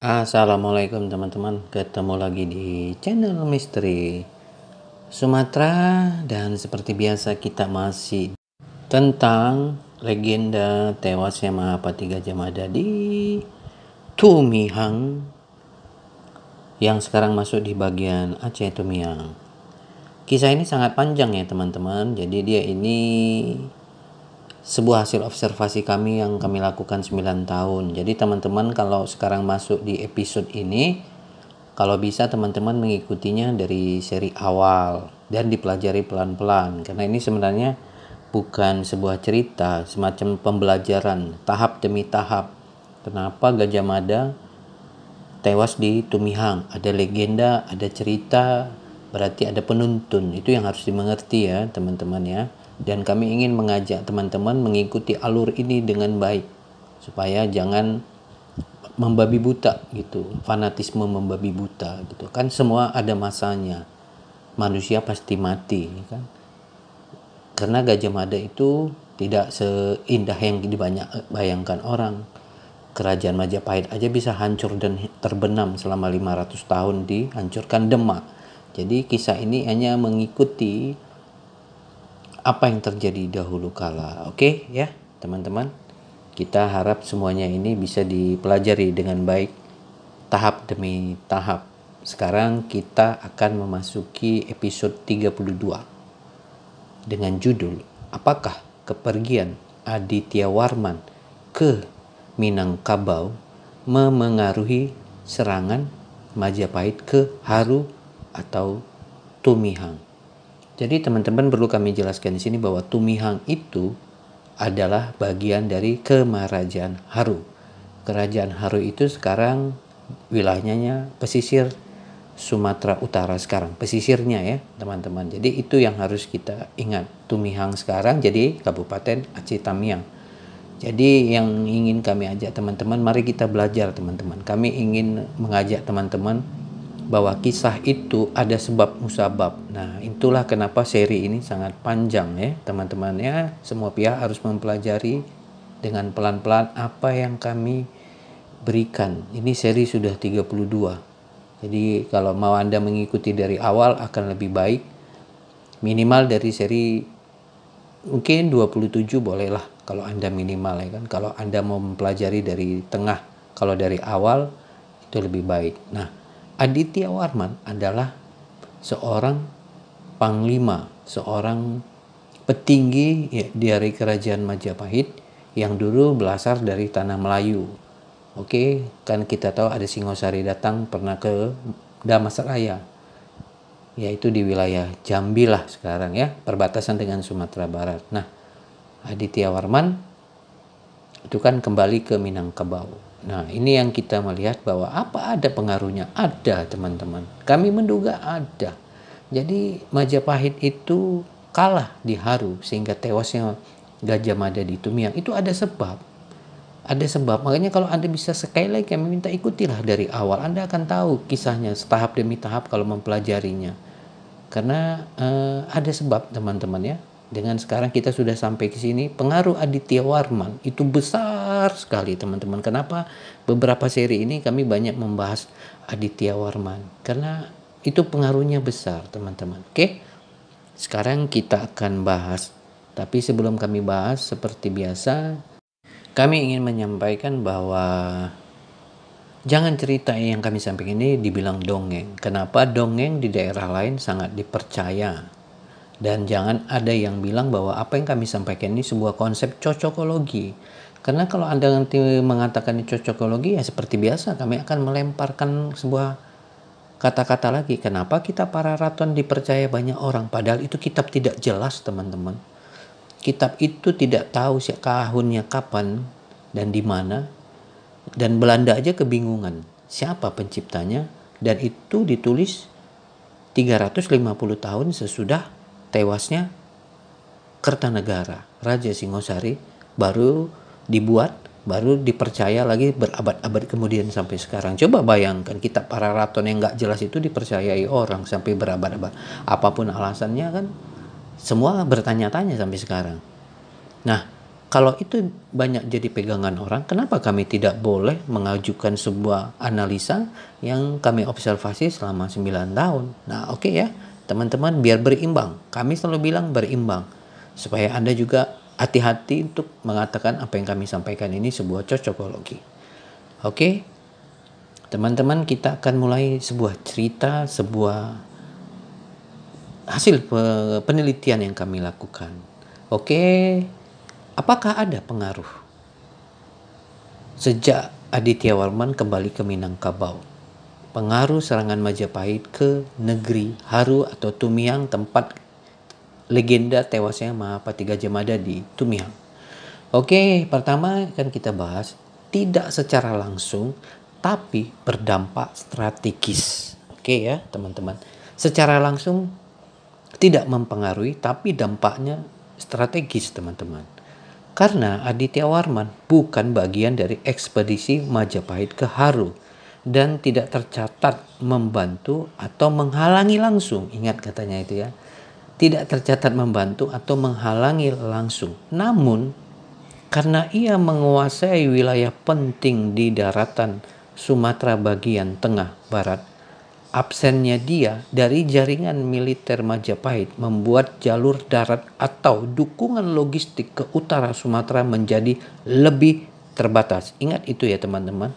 Assalamualaikum teman-teman, ketemu lagi di channel Misteri Sumatera dan seperti biasa kita masih tentang legenda tewasnya Mahapati Gajah Mada di Tumihang yang sekarang masuk di bagian Aceh Tumihang. Kisah ini sangat panjang ya teman-teman, jadi dia ini sebuah hasil observasi kami yang kami lakukan 9 tahun. Jadi teman-teman kalau sekarang masuk di episode ini, kalau bisa teman-teman mengikutinya dari seri awal dan dipelajari pelan-pelan. Karena ini sebenarnya bukan sebuah cerita, semacam pembelajaran tahap demi tahap. Kenapa Gajah Mada tewas di Tumihang? Ada legenda, ada cerita, berarti ada penuntun. Itu yang harus dimengerti ya teman-teman ya. Dan kami ingin mengajak teman-teman mengikuti alur ini dengan baik supaya jangan membabi buta gitu, fanatisme membabi buta gitu kan. Semua ada masanya, manusia pasti mati kan, karena Gajah Mada itu tidak seindah yang dibayangkan orang. Kerajaan Majapahit aja bisa hancur dan terbenam selama 500 tahun dihancurkan Demak. Jadi kisah ini hanya mengikuti apa yang terjadi dahulu kala. Oke ya teman-teman, kita harap semuanya ini bisa dipelajari dengan baik tahap demi tahap. Sekarang kita akan memasuki episode 32 dengan judul Apakah Kepergian Aditya Warman ke Minangkabau memengaruhi serangan Majapahit ke Haru atau Tumihang. Jadi teman-teman perlu kami jelaskan di sini bahwa Tumihang itu adalah bagian dari Kemarajaan Haru. Kerajaan Haru itu sekarang wilayahnya pesisir Sumatera Utara sekarang, pesisirnya ya teman-teman. Jadi itu yang harus kita ingat. Tumihang sekarang jadi Kabupaten Aceh Tamiang. Jadi yang ingin kami ajak teman-teman, mari kita belajar teman-teman. Kami ingin mengajak teman-teman bahwa kisah itu ada sebab musabab. Nah, itulah kenapa seri ini sangat panjang ya, teman-teman ya. Semua pihak harus mempelajari dengan pelan-pelan apa yang kami berikan. Ini seri sudah 32. Jadi kalau mau Anda mengikuti dari awal akan lebih baik. Minimal dari seri mungkin 27 bolehlah kalau Anda minimal ya kan. Kalau Anda mau mempelajari dari tengah, kalau dari awal itu lebih baik. Nah, Aditya Warman adalah seorang panglima, seorang petinggi ya, dari kerajaan Majapahit yang dulu berasal dari tanah Melayu. Oke, kan kita tahu ada Singosari datang pernah ke Damastraya, yaitu di wilayah Jambi lah sekarang ya, perbatasan dengan Sumatera Barat. Nah, Aditya Warman itu kan kembali ke Minangkabau. Nah, ini yang kita melihat bahwa apa ada pengaruhnya? Ada teman-teman. Kami menduga ada. Jadi Majapahit itu kalah di Haru sehingga tewasnya Gajah Mada di Tumihang. Itu ada sebab. Ada sebab. Makanya kalau Anda bisa sekali lagi kami minta ikutilah dari awal. Anda akan tahu kisahnya setahap demi tahap kalau mempelajarinya. Karena ada sebab teman-teman ya. Dengan sekarang kita sudah sampai ke sini, pengaruh Aditya Warman itu besar sekali teman-teman. Kenapa beberapa seri ini kami banyak membahas Aditya Warman? Karena itu pengaruhnya besar teman-teman. Oke, sekarang kita akan bahas. Tapi sebelum kami bahas, seperti biasa, kami ingin menyampaikan bahwa jangan cerita yang kami sampaikan ini dibilang dongeng. Kenapa? Dongeng di daerah lain sangat dipercaya. Dan jangan ada yang bilang bahwa apa yang kami sampaikan ini sebuah konsep cocokologi. Karena kalau Anda nanti mengatakan ini cocokologi, ya seperti biasa kami akan melemparkan sebuah kata-kata lagi. Kenapa kita para raton dipercaya banyak orang? Padahal itu kitab tidak jelas teman-teman. Kitab itu tidak tahu tahunnya kapan dan di mana. Dan Belanda aja kebingungan siapa penciptanya. Dan itu ditulis 350 tahun sesudah tewasnya Kertanegara, Raja Singosari, baru dibuat, baru dipercaya lagi berabad-abad kemudian sampai sekarang. Coba bayangkan kitab para raton yang nggak jelas itu dipercayai orang sampai berabad-abad. Apapun alasannya kan, semua bertanya-tanya sampai sekarang. Nah, kalau itu banyak jadi pegangan orang, kenapa kami tidak boleh mengajukan sebuah analisa yang kami observasi selama 9 tahun? Nah, oke ya, teman-teman, biar berimbang. Kami selalu bilang berimbang. Supaya Anda juga hati-hati untuk mengatakan apa yang kami sampaikan ini sebuah cocokologi. Oke, teman-teman, kita akan mulai sebuah cerita, sebuah hasil penelitian yang kami lakukan. Oke, apakah ada pengaruh sejak Aditya Warman kembali ke Minangkabau? Pengaruh serangan Majapahit ke negeri Haru atau Tumiang, tempat legenda tewasnya Mahapati Gajah Mada di Tumiang. Oke, pertama kan kita bahas tidak secara langsung tapi berdampak strategis. Oke ya teman-teman. Secara langsung tidak mempengaruhi tapi dampaknya strategis teman-teman. Karena Aditya Warman bukan bagian dari ekspedisi Majapahit ke Haru dan tidak tercatat membantu atau menghalangi langsung. Ingat katanya itu ya. Tidak tercatat membantu atau menghalangi langsung. Namun karena ia menguasai wilayah penting di daratan Sumatera bagian tengah barat, absennya dia dari jaringan militer Majapahit membuat jalur darat atau dukungan logistik ke utara Sumatera menjadi lebih terbatas. Ingat itu ya teman-teman.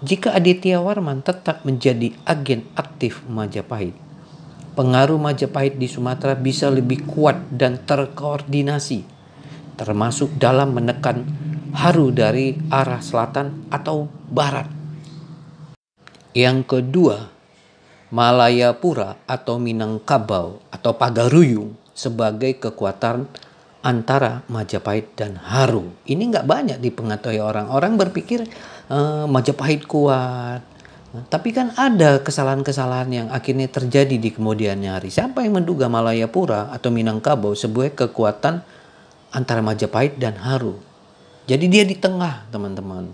Jika Aditya Warman tetap menjadi agen aktif Majapahit, pengaruh Majapahit di Sumatera bisa lebih kuat dan terkoordinasi, termasuk dalam menekan Haru dari arah selatan atau barat. Yang kedua, Malayapura atau Minangkabau atau Pagaruyung sebagai kekuatan antara Majapahit dan Haru. Ini nggak banyak dipengaruhi orang. Orang berpikir Majapahit kuat. Tapi kan ada kesalahan-kesalahan yang akhirnya terjadi di kemudian hari. Siapa yang menduga Malayapura atau Minangkabau sebuah kekuatan antara Majapahit dan Haru? Jadi dia di tengah teman-teman.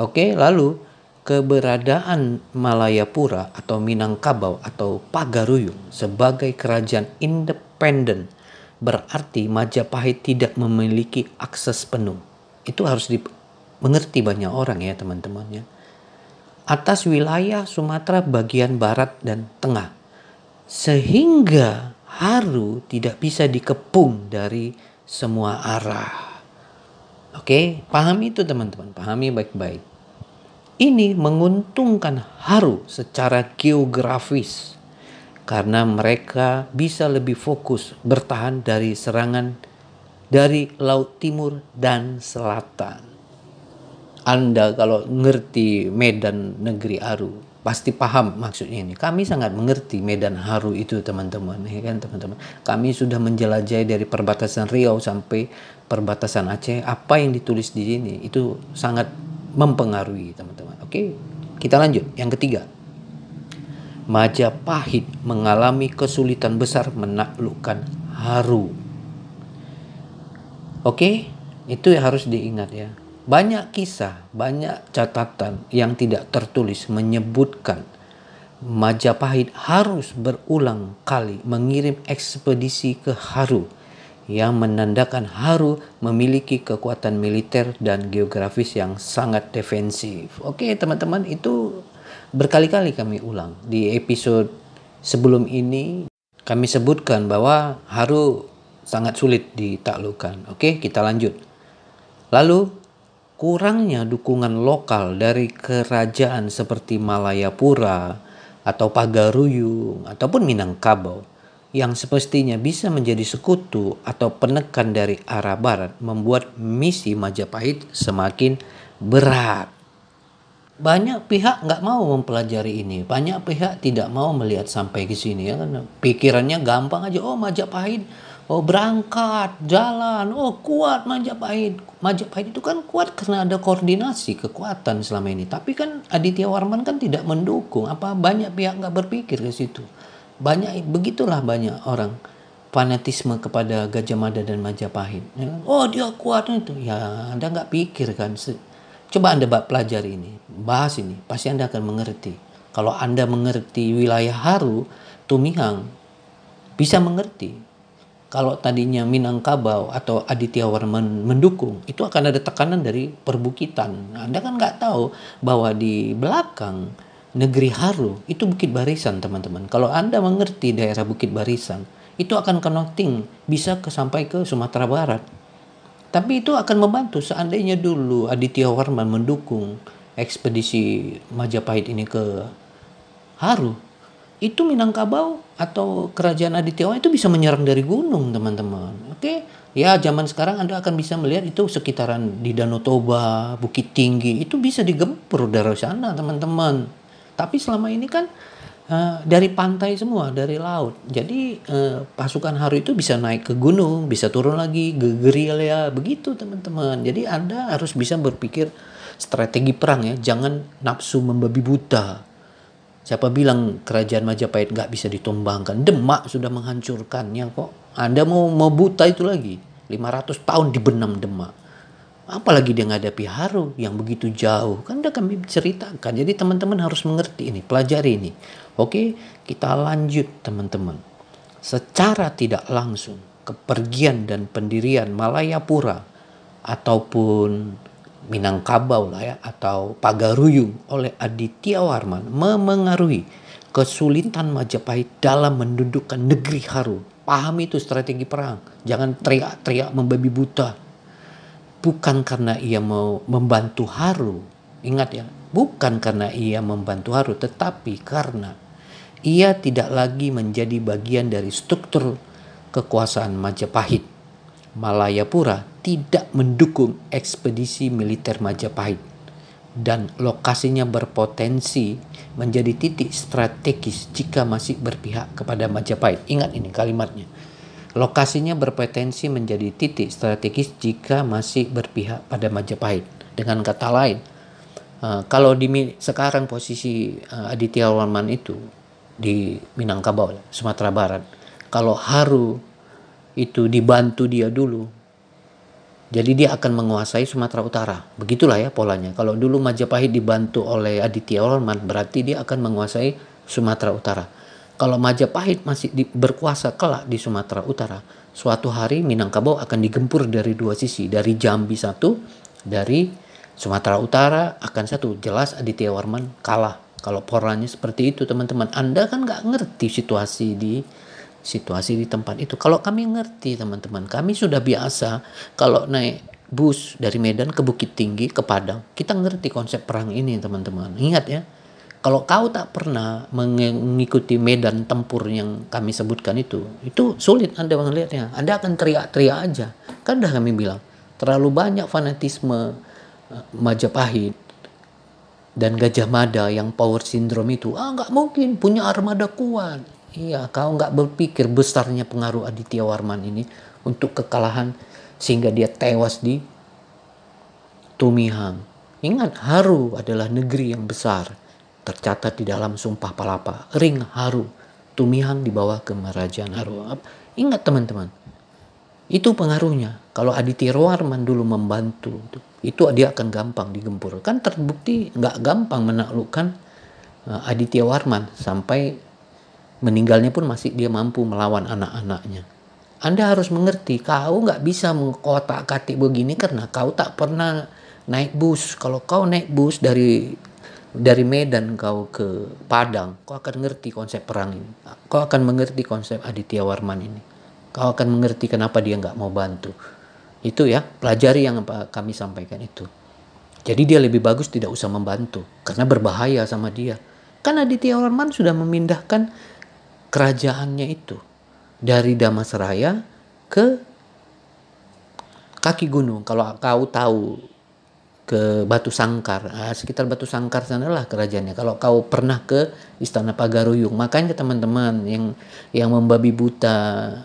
Oke, lalu keberadaan Malayapura atau Minangkabau atau Pagaruyung sebagai kerajaan independen berarti Majapahit tidak memiliki akses penuh. Itu harus dimengerti banyak orang ya teman-teman ya. Atas wilayah Sumatera bagian barat dan tengah. Sehingga Haru tidak bisa dikepung dari semua arah. Oke, pahami itu teman-teman, pahami baik-baik. Ini menguntungkan Haru secara geografis karena mereka bisa lebih fokus bertahan dari serangan dari Laut Timur dan Selatan. Anda kalau ngerti medan negeri Haru pasti paham maksudnya ini. Kami sangat mengerti medan Haru itu teman-teman, ya kan teman-teman. Kami sudah menjelajahi dari perbatasan Riau sampai perbatasan Aceh. Apa yang ditulis di sini itu sangat mempengaruhi teman-teman. Oke, kita lanjut. Yang ketiga, Majapahit mengalami kesulitan besar menaklukkan Haru. Oke, itu harus diingat ya. Banyak kisah, banyak catatan yang tidak tertulis menyebutkan Majapahit harus berulang kali mengirim ekspedisi ke Haru yang menandakan Haru memiliki kekuatan militer dan geografis yang sangat defensif. Oke teman-teman, itu berkali-kali kami ulang. Di episode sebelum ini kami sebutkan bahwa Haru sangat sulit ditaklukkan. Oke, kita lanjut. Lalu kurangnya dukungan lokal dari kerajaan seperti Malayapura atau Pagaruyung ataupun Minangkabau yang semestinya bisa menjadi sekutu atau penekan dari arah barat membuat misi Majapahit semakin berat. Banyak pihak nggak mau mempelajari ini. Banyak pihak tidak mau melihat sampai ke sini ya kan. Pikirannya gampang aja. Oh Majapahit, oh berangkat, jalan, oh kuat Majapahit. Majapahit itu kan kuat karena ada koordinasi kekuatan selama ini. Tapi kan Aditya Warman kan tidak mendukung. Apa banyak pihak nggak berpikir ke situ. Begitulah banyak orang fanatisme kepada Gajah Mada dan Majapahit. Oh dia kuat itu. Ya Anda nggak pikir kan. Coba Anda pelajari ini, bahas ini, pasti Anda akan mengerti. Kalau Anda mengerti wilayah Haru, Tumihang, bisa mengerti. Kalau tadinya Minangkabau atau Aditya Warman mendukung, itu akan ada tekanan dari perbukitan. Anda kan nggak tahu bahwa di belakang negeri Haru itu Bukit Barisan, teman-teman. Kalau Anda mengerti daerah Bukit Barisan, itu akan connecting bisa sampai ke Sumatera Barat. Tapi itu akan membantu seandainya dulu Aditya Warman mendukung ekspedisi Majapahit ini ke Haru. Itu Minangkabau atau kerajaan Aditya itu bisa menyerang dari gunung, teman-teman. Oke, ya zaman sekarang Anda akan bisa melihat itu sekitaran di Danau Toba, Bukit Tinggi, itu bisa digempur dari sana, teman-teman. Tapi selama ini kan dari pantai semua, dari laut. Jadi pasukan Haru itu bisa naik ke gunung, bisa turun lagi, gerilya, begitu, teman-teman. Jadi Anda harus bisa berpikir strategi perang ya, jangan nafsu membabi buta. Siapa bilang kerajaan Majapahit nggak bisa ditumbangkan? Demak sudah menghancurkannya kok. Anda mau buta itu lagi. 500 tahun dibenam Demak. Apalagi dia menghadapi Haru yang begitu jauh. Kan udah kami ceritakan. Jadi teman-teman harus mengerti ini. Pelajari ini. Oke, kita lanjut teman-teman. Secara tidak langsung, kepergian dan pendirian Malayapura ataupun Minangkabau lah ya, atau Pagaruyung oleh Aditya Warman memengaruhi kesulitan Majapahit dalam mendudukkan negeri Haru. Pahami itu strategi perang. Jangan teriak-teriak membabi buta. Bukan karena ia mau membantu Haru. Ingat ya, bukan karena ia membantu Haru, tetapi karena ia tidak lagi menjadi bagian dari struktur kekuasaan Majapahit. Malayapura tidak mendukung ekspedisi militer Majapahit dan lokasinya berpotensi menjadi titik strategis jika masih berpihak kepada Majapahit. Ingat ini kalimatnya. Lokasinya berpotensi menjadi titik strategis jika masih berpihak pada Majapahit. Dengan kata lain, kalau sekarang posisi Aditya Warman itu di Minangkabau, Sumatera Barat, kalau Haru itu dibantu dia dulu, jadi dia akan menguasai Sumatera Utara. Begitulah ya polanya. Kalau dulu Majapahit dibantu oleh Aditya Warman, berarti dia akan menguasai Sumatera Utara. Kalau Majapahit masih berkuasa kelak di Sumatera Utara, suatu hari Minangkabau akan digempur dari dua sisi, dari Jambi satu, dari Sumatera Utara akan satu. Jelas Aditya Warman kalah. Kalau polanya seperti itu, teman-teman. Anda kan nggak ngerti situasi di tempat itu. Kalau kami ngerti, teman-teman, kami sudah biasa kalau naik bus dari Medan ke Bukit Tinggi ke Padang, kita ngerti konsep perang ini, teman-teman. Ingat ya, kalau kau tak pernah mengikuti medan tempur yang kami sebutkan itu sulit Anda melihatnya. Anda akan teriak-teriak aja. Kan udah kami bilang, terlalu banyak fanatisme Majapahit dan Gajah Mada yang power syndrome itu. Nggak mungkin punya armada kuat. Iya, kau nggak berpikir besarnya pengaruh Aditya Warman ini untuk kekalahan sehingga dia tewas di Tumihang. Ingat, Haru adalah negeri yang besar. Tercatat di dalam Sumpah Palapa. Ring Haru, Tumihang di bawah kemerajaan Haru. Ingat teman-teman, itu pengaruhnya. Kalau Aditya Warman dulu membantu, itu dia akan gampang digempur. Kan terbukti nggak gampang menaklukkan Aditya Warman sampai meninggalnya pun masih dia mampu melawan anak-anaknya. Anda harus mengerti, kau nggak bisa mengkotak-katik begini karena kau tak pernah naik bus. Kalau kau naik bus dari Medan kau ke Padang, kau akan ngerti konsep perang ini. Kau akan mengerti konsep Aditya Warman ini. Kau akan mengerti kenapa dia nggak mau bantu. Itu ya, pelajari yang kami sampaikan itu. Jadi dia lebih bagus tidak usah membantu karena berbahaya sama dia. Kan Aditya Warman sudah memindahkan kerajaannya itu dari Damasraya ke kaki gunung. Kalau kau tahu ke Batu Sangkar, sekitar Batu Sangkar sanalah kerajaannya. Kalau kau pernah ke Istana Pagaruyung, makanya teman-teman yang membabi buta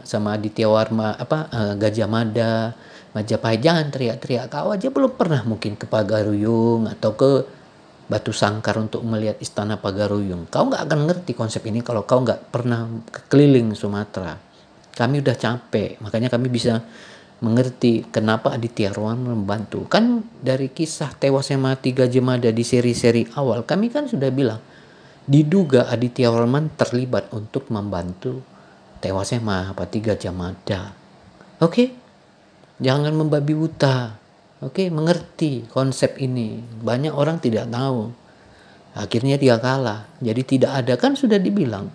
sama Aditya Warman, Gajah Mada, Majapahit, jangan teriak-teriak. Kau aja belum pernah mungkin ke Pagaruyung atau ke Batu Sangkar untuk melihat Istana Pagaruyung. Kau nggak akan ngerti konsep ini kalau kau nggak pernah keliling Sumatera. Kami udah capek, makanya kami bisa mengerti kenapa Aditya Warman membantu. Kan dari kisah tewasnya mati Gajah Mada di seri-seri awal, kami kan sudah bilang, diduga Aditya Warman terlibat untuk membantu tewasnya Mahapati Gajah Mada. Oke, jangan membabi buta. Oke, mengerti konsep ini. Banyak orang tidak tahu. Akhirnya dia kalah. Jadi tidak ada, kan sudah dibilang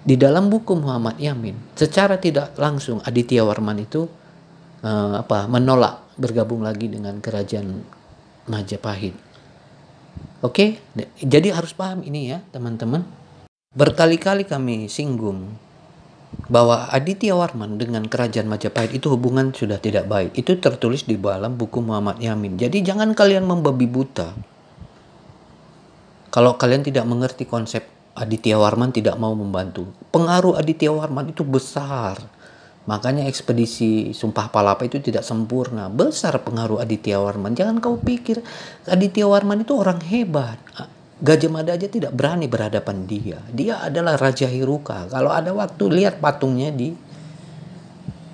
di dalam buku Muhammad Yamin, secara tidak langsung Aditya Warman itu menolak bergabung lagi dengan kerajaan Majapahit. Oke, jadi harus paham ini ya teman-teman. Berkali-kali kami singgung bahwa Aditya Warman dengan kerajaan Majapahit itu hubungan sudah tidak baik. Itu tertulis di dalam buku Muhammad Yamin. Jadi jangan kalian membabi buta. Kalau kalian tidak mengerti konsep Aditya Warman tidak mau membantu. Pengaruh Aditya Warman itu besar. Makanya ekspedisi Sumpah Palapa itu tidak sempurna. Besar pengaruh Aditya Warman. Jangan kau pikir Aditya Warman itu orang hebat. Gajah Mada aja tidak berani berhadapan dia. Dia adalah Raja Hiruka. Kalau ada waktu lihat patungnya di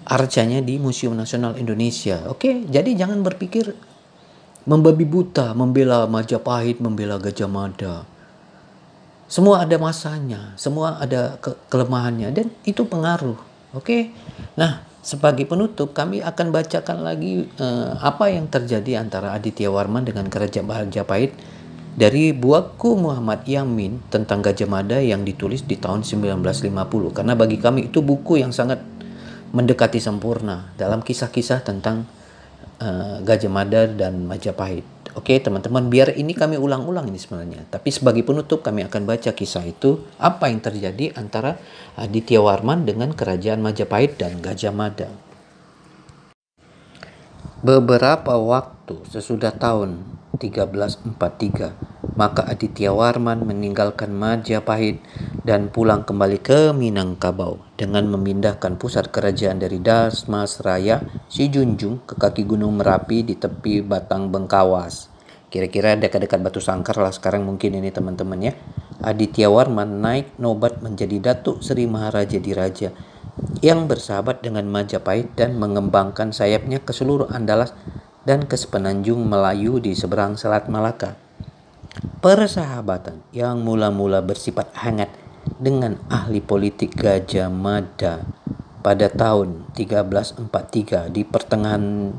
arcanya di Museum Nasional Indonesia. Oke, jadi jangan berpikir membabi buta, membela Majapahit, membela Gajah Mada. Semua ada masanya, semua ada kelemahannya dan itu pengaruh. Oke. Nah, sebagai penutup kami akan bacakan lagi apa yang terjadi antara Aditya Warman dengan kerajaan Majapahit dari buku Muhammad Yamin tentang Gajah Mada yang ditulis di tahun 1950. Karena bagi kami itu buku yang sangat mendekati sempurna dalam kisah-kisah tentang Gajah Mada dan Majapahit. Oke teman-teman, biar ini kami ulang-ulang ini sebenarnya. Tapi sebagai penutup kami akan baca kisah itu, apa yang terjadi antara Aditya Warman dengan kerajaan Majapahit dan Gajah Mada. Beberapa waktu sesudah tahun 1343, maka Aditya Warman meninggalkan Majapahit dan pulang kembali ke Minangkabau dengan memindahkan pusat kerajaan dari Dasmasraya Sijunjung ke kaki Gunung Merapi di tepi Batang Bengkawas. Kira-kira dekat-dekat Batu Sangkar lah sekarang mungkin ini teman-teman ya. Aditya Warman naik nobat menjadi Datuk Seri Maharaja Diraja yang bersahabat dengan Majapahit dan mengembangkan sayapnya ke seluruh Andalas dan ke sepenanjung Melayu di seberang Selat Malaka. Persahabatan yang mula-mula bersifat hangat dengan ahli politik Gajah Mada pada tahun 1343 di pertengahan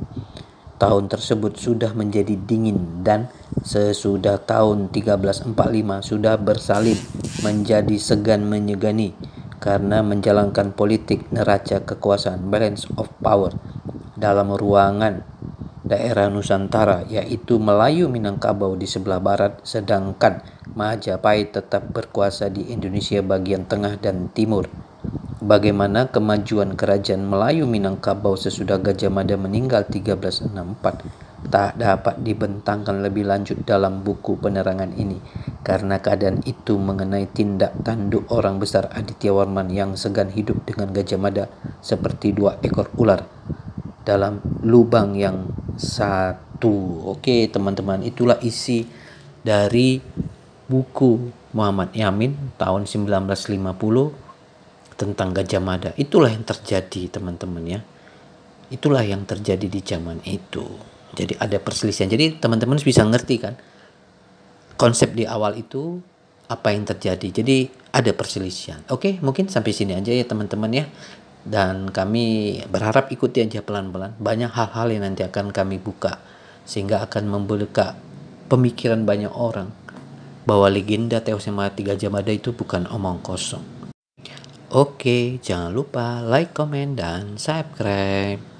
tahun tersebut sudah menjadi dingin dan sesudah tahun 1345 sudah bersalin menjadi segan menyegani karena menjalankan politik neraca kekuasaan balance of power dalam ruangan daerah Nusantara, yaitu Melayu Minangkabau di sebelah barat, sedangkan Majapahit tetap berkuasa di Indonesia bagian tengah dan timur. Bagaimana kemajuan kerajaan Melayu Minangkabau sesudah Gajah Mada meninggal 1364 tak dapat dibentangkan lebih lanjut dalam buku penerangan ini, karena keadaan itu mengenai tindak tanduk orang besar Aditya Warman yang segan hidup dengan Gajah Mada seperti dua ekor ular dalam lubang yang satu. Oke teman-teman, itulah isi dari buku Muhammad Yamin tahun 1950 tentang Gajah Mada. Itulah yang terjadi teman-teman ya. Itulah yang terjadi di zaman itu. Jadi ada perselisihan. Jadi teman-teman bisa ngerti kan konsep di awal itu apa yang terjadi. Jadi ada perselisihan. Oke, mungkin sampai sini aja ya teman-teman ya. Dan kami berharap ikuti aja pelan-pelan. Banyak hal-hal yang nanti akan kami buka sehingga akan membuka pemikiran banyak orang bahwa legenda Teosnya Mati Gajah Mada itu bukan omong kosong. Oke, jangan lupa like, komen, dan subscribe.